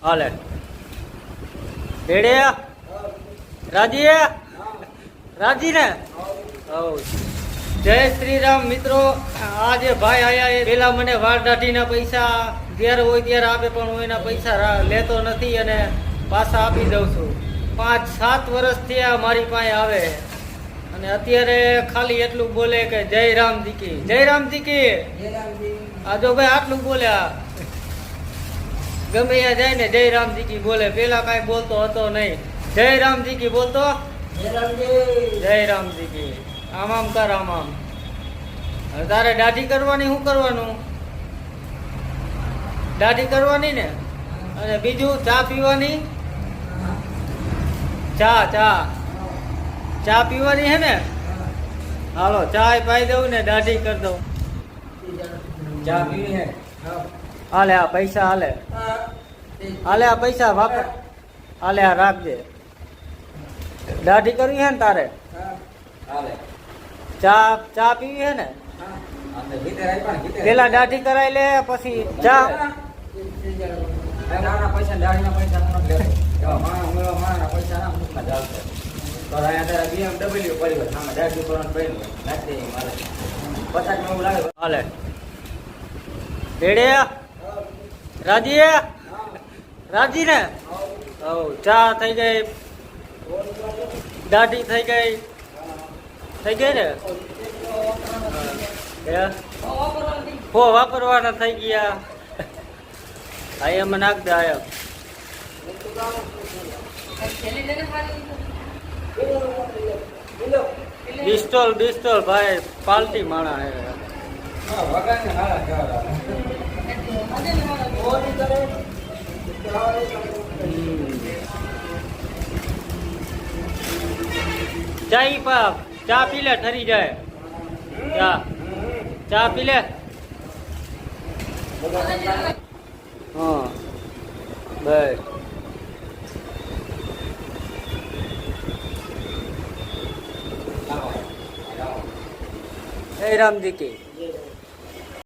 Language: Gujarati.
હાલે રેડે રાજી રાજી ને જય શ્રી રામ મિત્રો. આજે ભાઈ આયા એ પેલા મને વાળ દાઢીના પૈસા જ્યારે હોય ત્યારે આપે, પણ હું એના પૈસા લેતો નથી અને પાછા આપી દઉં છું. 5-7 વર્ષથી આ મારી પાસે આવે અને અત્યારે ખાલી એટલું બોલે કે જય રામજી કી, જય રામજી કી. આ જો ભાઈ આટલું બોલ્યા, ગમે ત્યાં જાય ને જય રામજી કી બોલે. પેલા કાંઈ બોલતો હતો નહીં. જય રામજી કી બોલતો, જય રામજી કી. આમ આમ કર, આમ આમ. હવે તારે દાઢી કરવાની, શું કરવાનું? દાઢી કરવાની ને, અને બીજું ચા પીવાની. ચા પીવાની હે ને? હાલો ચા પાઈ દઉં ને દાઢી કરી દઉં. ચા પીવી હે? હાલે આ પૈસા, હાલે હાલે આ પૈસા વાપર, હાલે આ રાખજે. દાઢી કરવી હે ને તારે? ચા પીવી હે ને? પેલા દાઢી કરાવી લે, પછી ચા. હાલે રેડે રાજી, રાજી ને? ચા થઈ ગઈ, દાઢી થઈ ગઈ, થઈ ગઈ ને? હો વાપરવાના થઈ ગયા. આ એમ નાખ દે. આયમ પિસ્તોલ ભાઈ પાલટી માણા હે. ચા પી લે, ઠરી જાય. ચા પી લે. હા બસ. જય રામજી કી.